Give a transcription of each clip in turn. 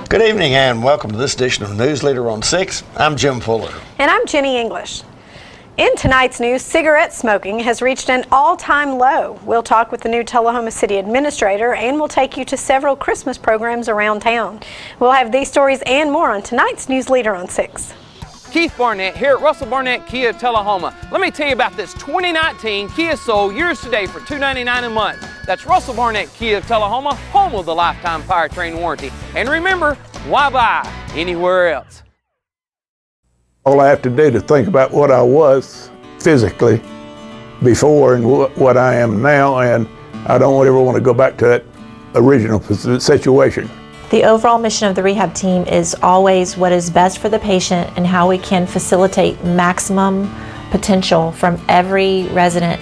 Good evening and welcome to this edition of News Leader on 6. I'm Jim Fuller. And I'm Jenny English. In tonight's news, cigarette smoking has reached an all-time low. We'll talk with the new Tullahoma City Administrator and we'll take you to several Christmas programs around town. We'll have these stories and more on tonight's News Leader on 6. Keith Barnett here at Russell Barnett Kia Tullahoma. Let me tell you about this 2019 Kia Soul yours today for $299 a month. That's Russell Barnett Kia Tullahoma, home of the lifetime powertrain warranty. And remember, why buy anywhere else? All I have to do to think about what I was physically before and what I am now, and I don't ever want to go back to that original situation. The overall mission of the rehab team is always what is best for the patient and how we can facilitate maximum potential from every resident.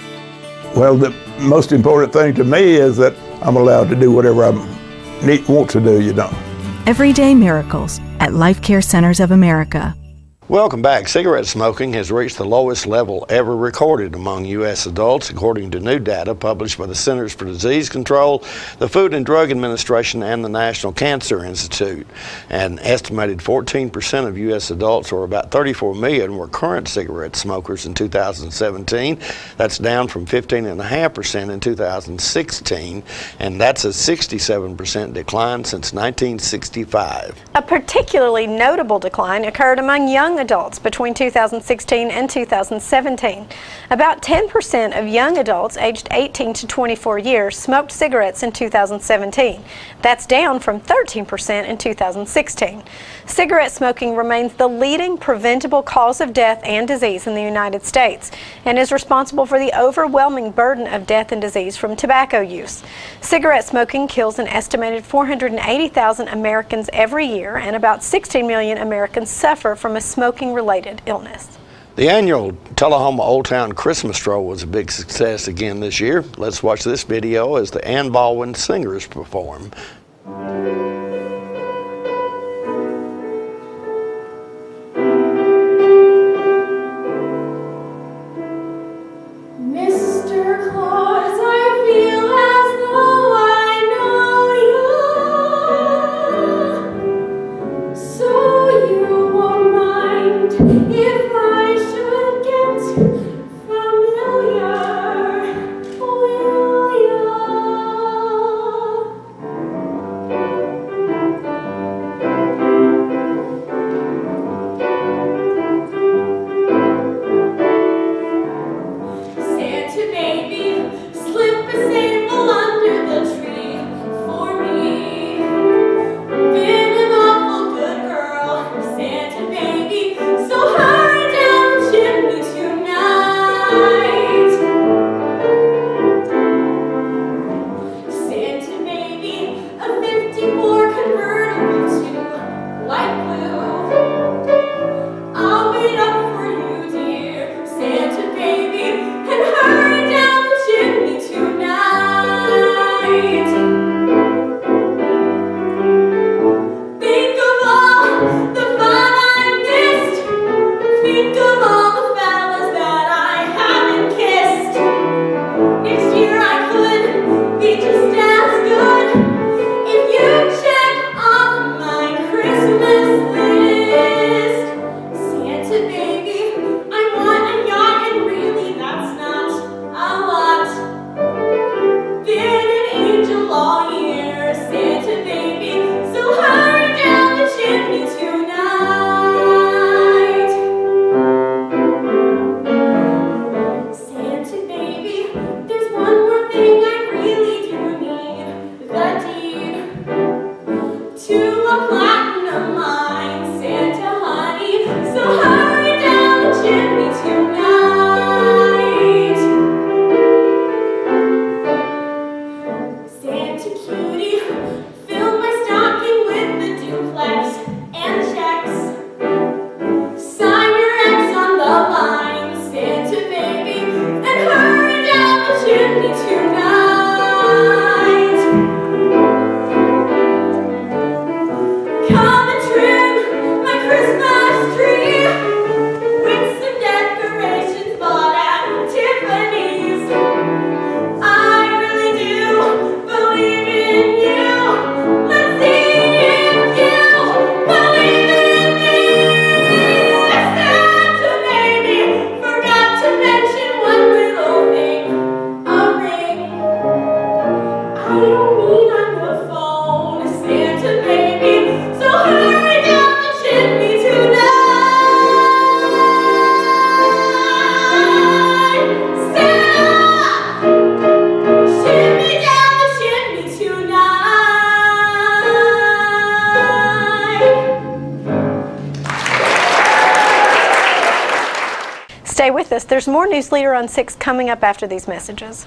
Well, the most important thing to me is that I'm allowed to do whatever I want to do, Everyday miracles at Life Care Centers of America. Welcome back. Cigarette smoking has reached the lowest level ever recorded among U.S. adults, according to new data published by the Centers for Disease Control, the Food and Drug Administration, and the National Cancer Institute. An estimated 14% of U.S. adults, or about 34 million, were current cigarette smokers in 2017. That's down from 15.5% in 2016, and that's a 67% decline since 1965. A particularly notable decline occurred among young adults between 2016 and 2017. About 10% of young adults aged 18 to 24 years smoked cigarettes in 2017. That's down from 13% in 2016. Cigarette smoking remains the leading preventable cause of death and disease in the United States and is responsible for the overwhelming burden of death and disease from tobacco use. Cigarette smoking kills an estimated 480,000 Americans every year, and about 16 million Americans suffer from a smoking-related illness. The annual Tullahoma Old Town Christmas Stroll was a big success again this year. Let's watch this video as the Ann Baldwin Singers perform. Think of all the fellas that I haven't kissed. with us. There's more News Leader on 6 coming up after these messages.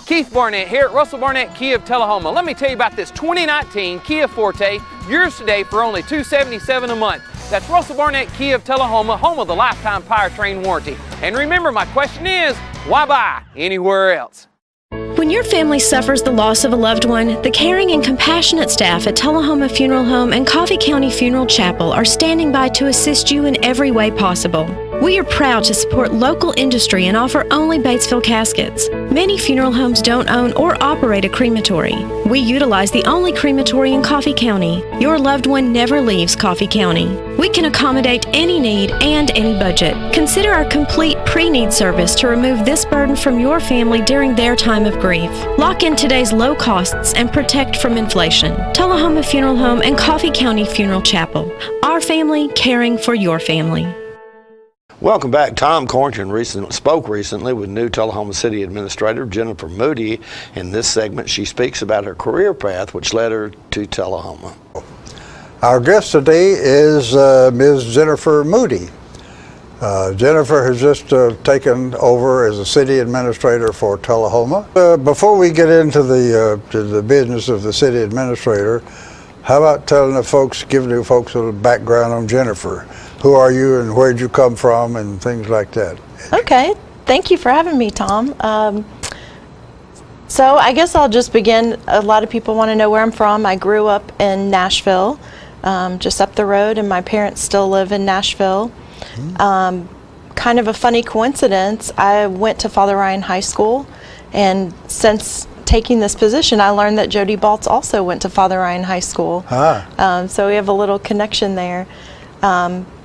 Keith Barnett here at Russell Barnett Kia of Tullahoma. Let me tell you about this 2019 Kia Forte, yours today for only $277 a month. That's Russell Barnett Kia of Tullahoma, home of the lifetime powertrain warranty. And remember, my question is, why buy anywhere else? When your family suffers the loss of a loved one, the caring and compassionate staff at Tullahoma Funeral Home and Coffee County Funeral Chapel are standing by to assist you in every way possible. We are proud to support local industry and offer only Batesville caskets. Many funeral homes don't own or operate a crematory. We utilize the only crematory in Coffee County. Your loved one never leaves Coffee County. We can accommodate any need and any budget. Consider our complete pre-need service to remove this burden from your family during their time of grief. Lock in today's low costs and protect from inflation. Tullahoma Funeral Home and Coffee County Funeral Chapel. Our family caring for your family. Welcome back. Tom Corrington spoke recently with new Tullahoma City Administrator Jennifer Moody. In this segment, she speaks about her career path, which led her to Tullahoma. Our guest today is Ms. Jennifer Moody. Jennifer has just taken over as a city administrator for Tullahoma. Before we get into the business of the city administrator, how about telling the folks, giving the folks a little background on Jennifer? Who are you and where'd you come from and things like that? Okay, thank you for having me, Tom. So I guess I'll just begin. A lot of people want to know where I'm from. I grew up in Nashville, just up the road, and my parents still live in Nashville. Kind of a funny coincidence, I went to Father Ryan High School, and since taking this position, I learned that Jody Baltz also went to Father Ryan High School. So we have a little connection there.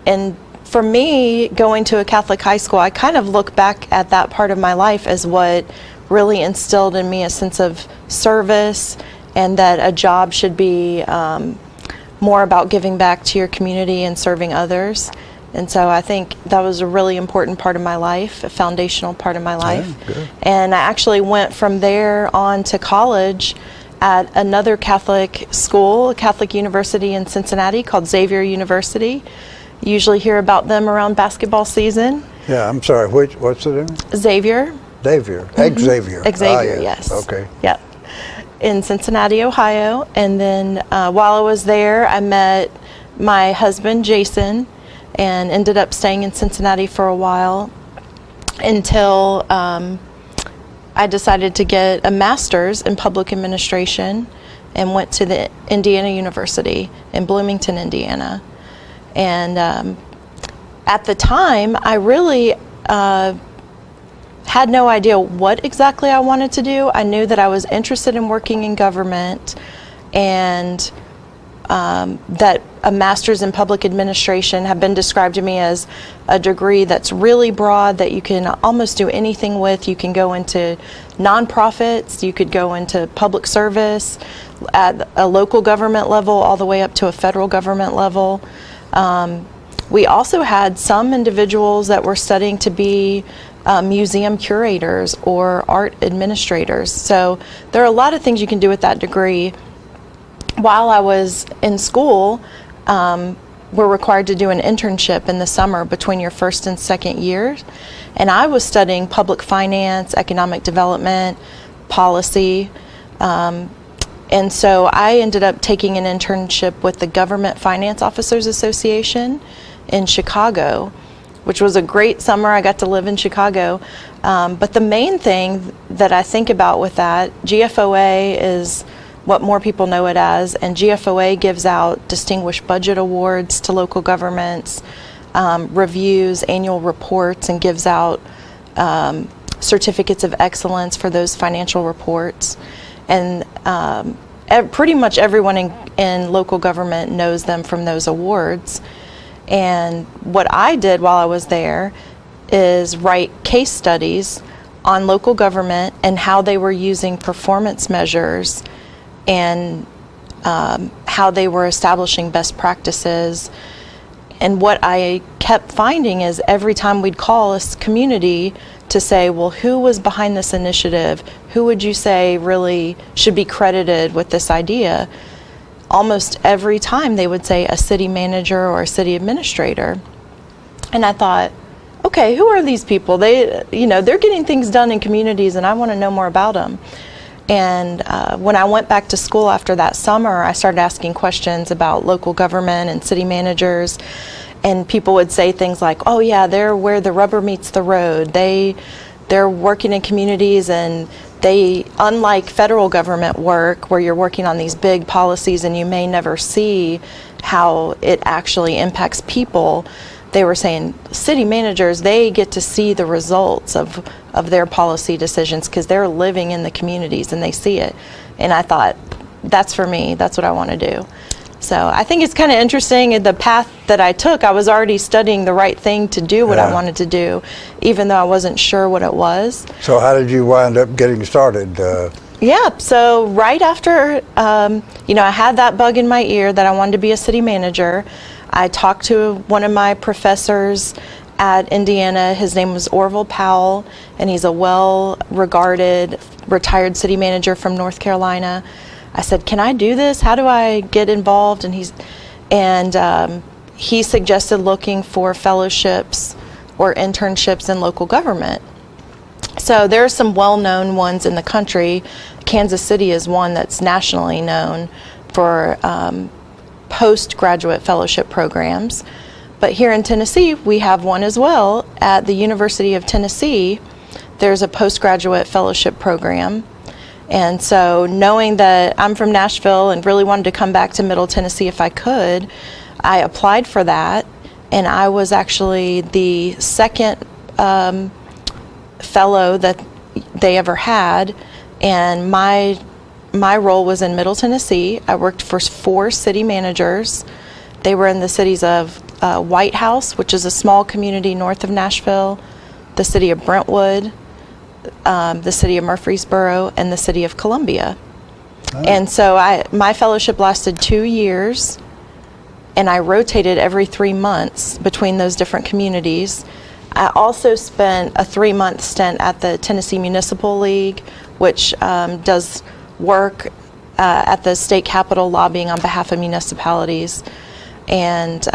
And for me, going to a Catholic high school, I kind of look back at that part of my life as what really instilled in me a sense of service, and that a job should be more about giving back to your community and serving others. And so I think that was a really important part of my life, a foundational part of my life. Yeah, and I actually went from there on to college at another Catholic school, a Catholic university in Cincinnati called Xavier University. You usually hear about them around basketball season. Yeah, I'm sorry, what's the name? Xavier. Xavier. Xavier. Xavier, yes. Okay. Yep. In Cincinnati, Ohio. And then while I was there, I met my husband, Jason, and ended up staying in Cincinnati for a while until I decided to get a master's in public administration and went to the Indiana University in Bloomington, Indiana. And at the time, I really had no idea what exactly I wanted to do. I knew that I was interested in working in government, and that a master's in public administration had been described to me as a degree that's really broad, that you can almost do anything with. You can go into nonprofits, you could go into public service at a local government level all the way up to a federal government level. We also had some individuals that were studying to be museum curators or art administrators. So there are a lot of things you can do with that degree. While I was in school, we're required to do an internship in the summer between your first and second years. And I was studying public finance, economic development, policy. And so I ended up taking an internship with the Government Finance Officers Association in Chicago, which was a great summer. I got to live in Chicago. But the main thing that I think about with that, GFOA is what more people know it as, and GFOA gives out Distinguished Budget Awards to local governments, reviews annual reports, and gives out certificates of excellence for those financial reports. And pretty much everyone in local government knows them from those awards. And what I did while I was there is write case studies on local government and how they were using performance measures and how they were establishing best practices. And what I kept finding is every time we'd call a community to say, well, who was behind this initiative? Who would you say really should be credited with this idea? Almost every time they would say a city manager or a city administrator. And I thought, okay, who are these people? They're getting things done in communities, and I want to know more about them. And when I went back to school after that summer, I started asking questions about local government and city managers. And people would say things like, oh yeah, they're where the rubber meets the road. They're working in communities, and they, unlike federal government work where you're working on these big policies and you may never see how it actually impacts people, they were saying city managers, they get to see the results of their policy decisions because they're living in the communities and they see it. And I thought, that's for me, that's what I want to do. So I think it's kind of interesting, the path that I took, I was already studying the right thing to do what I wanted to do, even though I wasn't sure what it was. So how did you wind up getting started? Yeah, so right after, I had that bug in my ear that I wanted to be a city manager, I talked to one of my professors at Indiana. His name was Orville Powell, and he's a well-regarded retired city manager from North Carolina. I said, can I do this? How do I get involved? And he suggested looking for fellowships or internships in local government. So there are some well-known ones in the country. Kansas City is one that's nationally known for postgraduate fellowship programs. But here in Tennessee, we have one as well. At the University of Tennessee, there's a postgraduate fellowship program. And so knowing that I'm from Nashville and really wanted to come back to Middle Tennessee if I could, I applied for that. And I was actually the second fellow that they ever had. And my role was in Middle Tennessee. I worked for 4 city managers. They were in the cities of White House, which is a small community north of Nashville, the city of Brentwood, the city of Murfreesboro, and the city of Columbia. Oh. And so my fellowship lasted 2 years, and I rotated every 3 months between those different communities. I also spent a 3-month stint at the Tennessee Municipal League, which does work at the state capitol lobbying on behalf of municipalities. And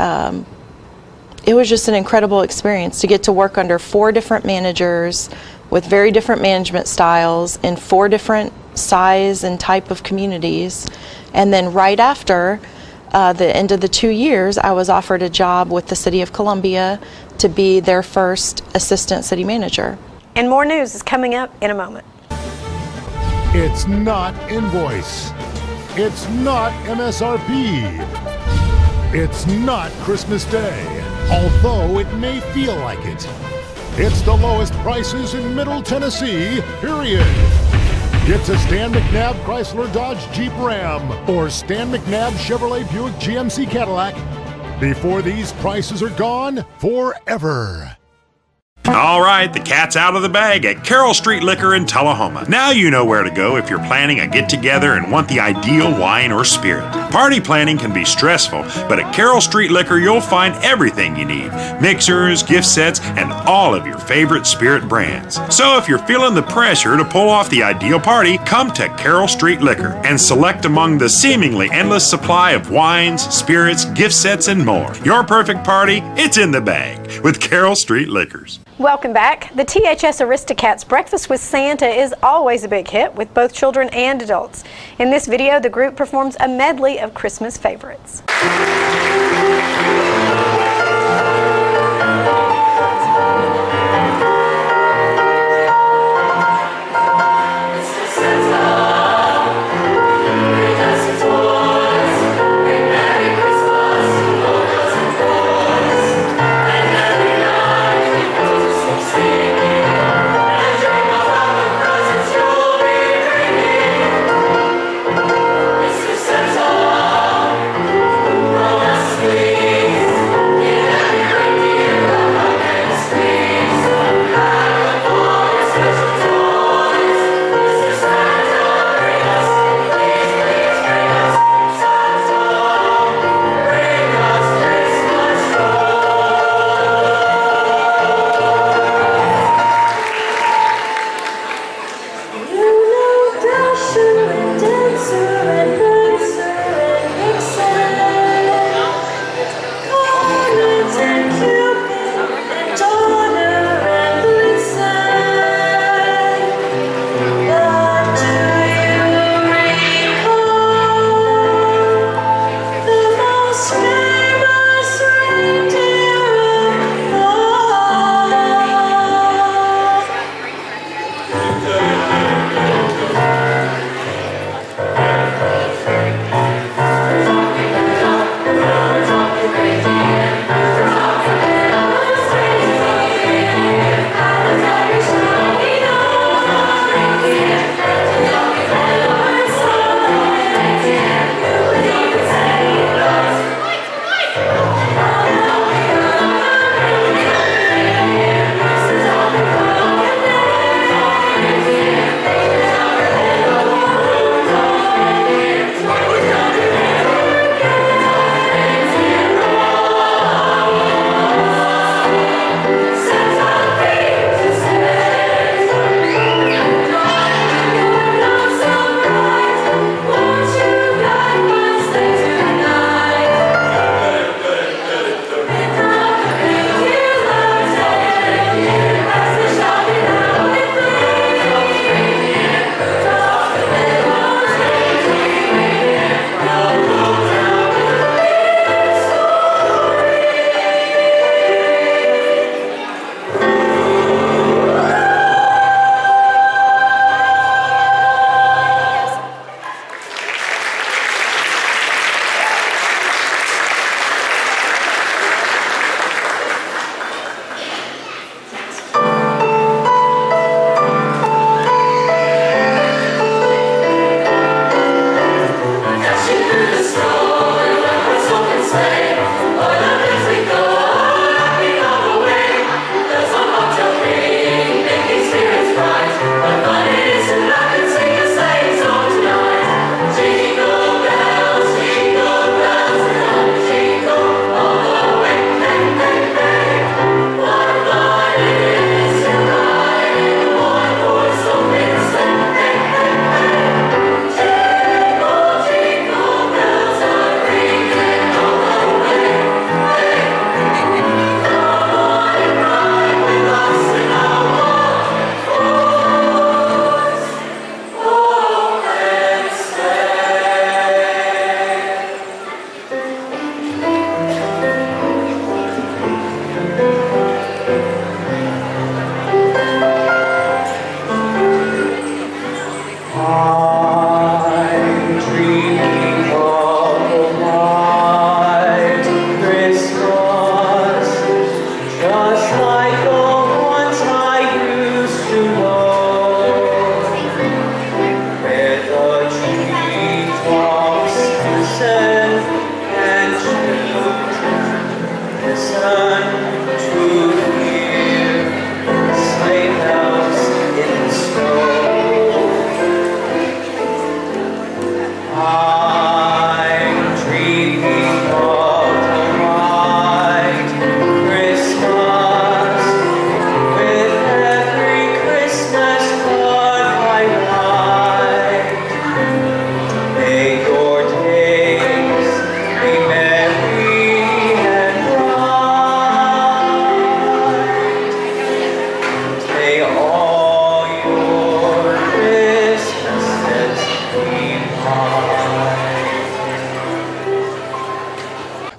it was just an incredible experience to get to work under 4 different managers with very different management styles in 4 different size and type of communities. And then right after the end of the 2 years, I was offered a job with the City of Columbia to be their first assistant city manager. And more news is coming up in a moment. It's not invoice. It's not MSRP. It's not Christmas Day, although it may feel like it. It's the lowest prices in Middle Tennessee, period. It's a Stan McNabb Chrysler Dodge Jeep Ram or Stan McNabb Chevrolet Buick GMC Cadillac before these prices are gone forever. All right, the cat's out of the bag at Carroll Street Liquor in Tullahoma. Now you know where to go if you're planning a get-together and want the ideal wine or spirit. Party planning can be stressful, but at Carroll Street Liquor you'll find everything you need. Mixers, gift sets, and all of your favorite spirit brands. So if you're feeling the pressure to pull off the ideal party, come to Carroll Street Liquor and select among the seemingly endless supply of wines, spirits, gift sets, and more. Your perfect party, it's in the bag with Carroll Street Liquors. Welcome back. The THS Aristocats Breakfast with Santa is always a big hit with both children and adults. In this video, the group performs a medley of Christmas favorites.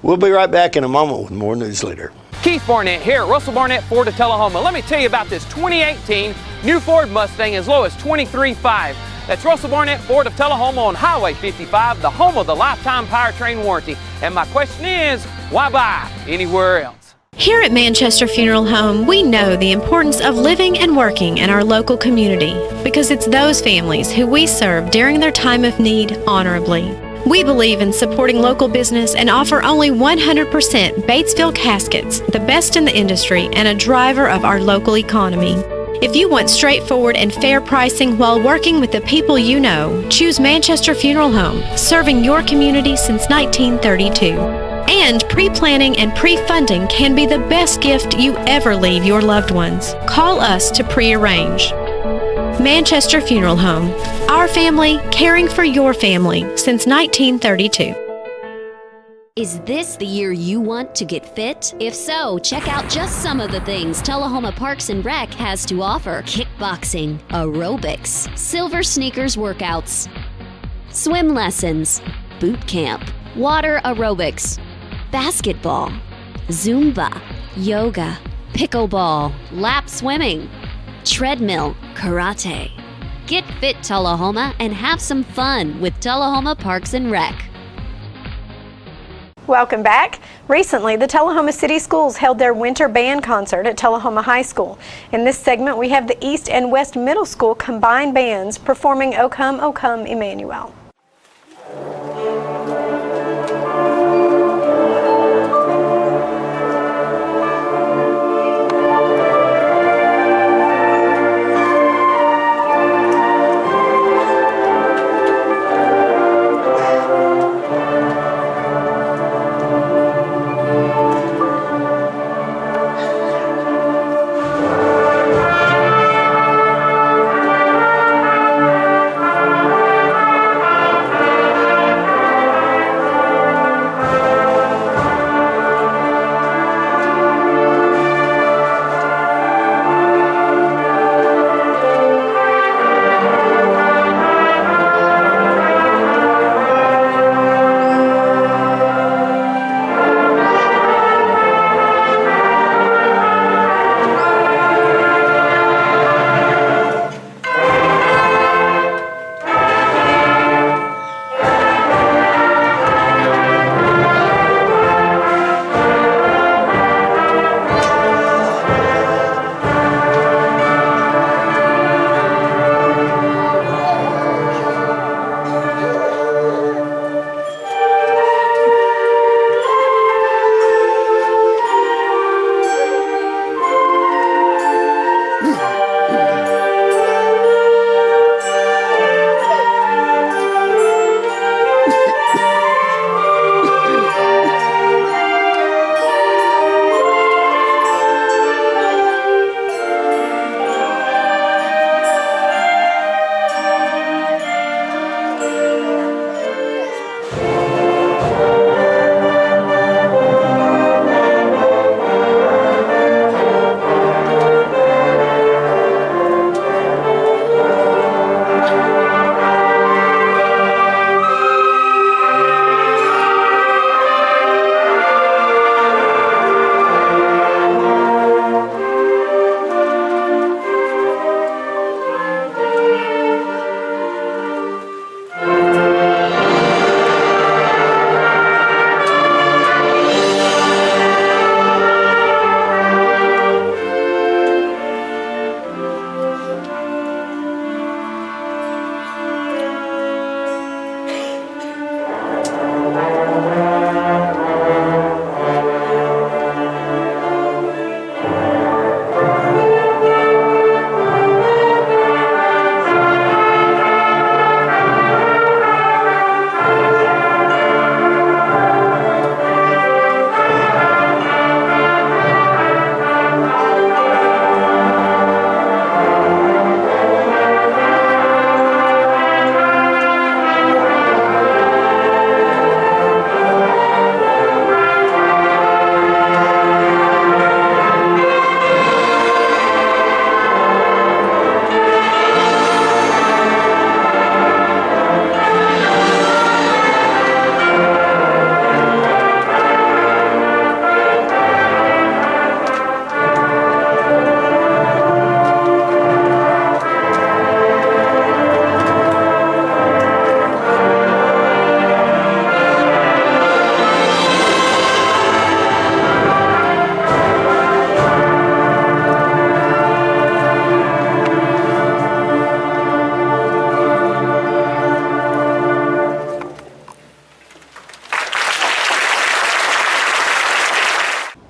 We'll be right back in a moment with more News Leader. Keith Barnett here at Russell Barnett Ford of Tullahoma. Let me tell you about this 2018 new Ford Mustang as low as $23,500. That's Russell Barnett Ford of Tullahoma on Highway 55, the home of the lifetime powertrain warranty. And my question is, why buy anywhere else? Here at Manchester Funeral Home, we know the importance of living and working in our local community because it's those families who we serve during their time of need honorably. We believe in supporting local business and offer only 100% Batesville caskets, the best in the industry and a driver of our local economy. If you want straightforward and fair pricing while working with the people you know, choose Manchester Funeral Home, serving your community since 1932. And pre-planning and pre-funding can be the best gift you ever leave your loved ones. Call us to pre-arrange. Manchester Funeral Home. Our family caring for your family since 1932. Is this the year you want to get fit? If so, check out just some of the things Tullahoma Parks and Rec has to offer. Kickboxing, aerobics, silver sneakers workouts, swim lessons, boot camp, water aerobics, basketball, Zumba, yoga, pickleball, lap swimming, treadmill, karate. Get fit, Tullahoma, and have some fun with Tullahoma Parks and Rec. Welcome back. Recently, the Tullahoma City Schools held their winter band concert at Tullahoma High School. In this segment, we have the East and West Middle School combined bands performing O Come, Emmanuel.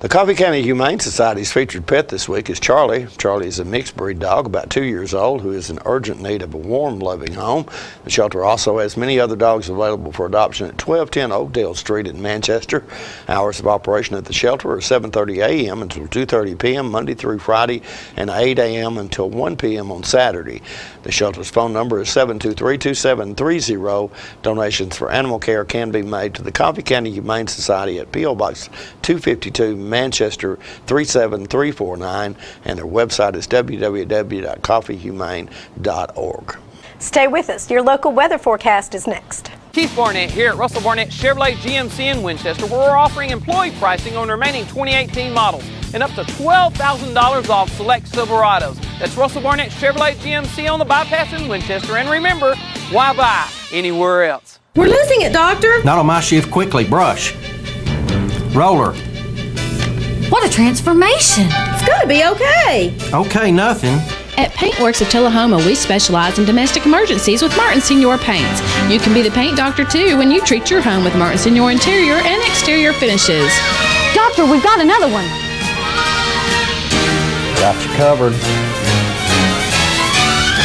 The Coffee County Humane Society's featured pet this week is Charlie. Charlie is a mixed breed dog, about 2 years old, who is in urgent need of a warm, loving home. The shelter also has many other dogs available for adoption at 1210 Oakdale Street in Manchester. Hours of operation at the shelter are 7:30 a.m. until 2:30 p.m. Monday through Friday and 8 a.m. until 1 p.m. on Saturday. The shelter's phone number is 723-2730. Donations for animal care can be made to the Coffee County Humane Society at P.O. Box 252, Manchester 37349, and their website is www.coffeehumane.org. Stay with us. Your local weather forecast is next. Keith Barnett here at Russell Barnett Chevrolet GMC in Winchester, where we're offering employee pricing on the remaining 2018 models and up to $12,000 off select Silverados. That's Russell Barnett Chevrolet GMC on the bypass in Winchester. And remember, why buy anywhere else? We're losing it, Doctor. Not on my shift. Quickly, brush. Roller. What a transformation. It's got to be okay. Okay, nothing. At Paintworks of Tullahoma, we specialize in domestic emergencies with Martin Senior Paints. You can be the paint doctor too when you treat your home with Martin Senior interior and exterior finishes. Doctor, we've got another one. Got you covered.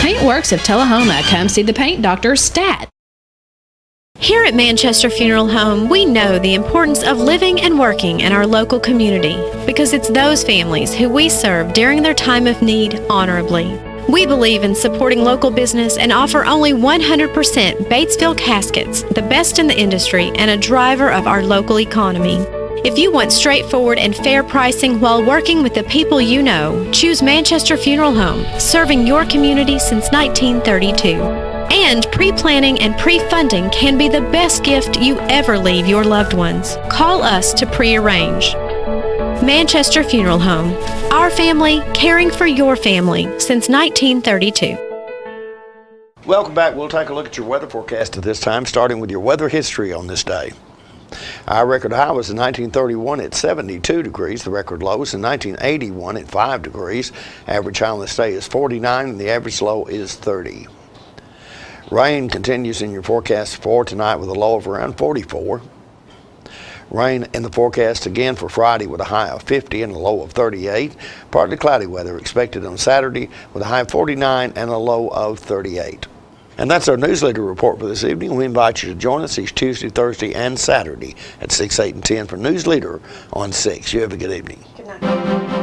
Paintworks of Tullahoma. Come see the paint doctor, Stat. Here at Manchester Funeral Home, we know the importance of living and working in our local community because it's those families who we serve during their time of need honorably. We believe in supporting local business and offer only 100% Batesville caskets, the best in the industry and a driver of our local economy. If you want straightforward and fair pricing while working with the people you know, choose Manchester Funeral Home, serving your community since 1932. And pre-planning and pre-funding can be the best gift you ever leave your loved ones. Call us to pre-arrange. Manchester Funeral Home. Our family, caring for your family since 1932. Welcome back. We'll take a look at your weather forecast at this time, starting with your weather history on this day. Our record high was in 1931 at 72 degrees. The record low was in 1981 at 5 degrees. Average high on this day is 49 and the average low is 30. Rain continues in your forecast for tonight with a low of around 44. Rain in the forecast again for Friday with a high of 50 and a low of 38. Partly cloudy weather expected on Saturday with a high of 49 and a low of 38. And that's our newsletter report for this evening. We invite you to join us each Tuesday, Thursday, and Saturday at 6, 8, and 10 for News Leader on 6. You have a good evening. Good night.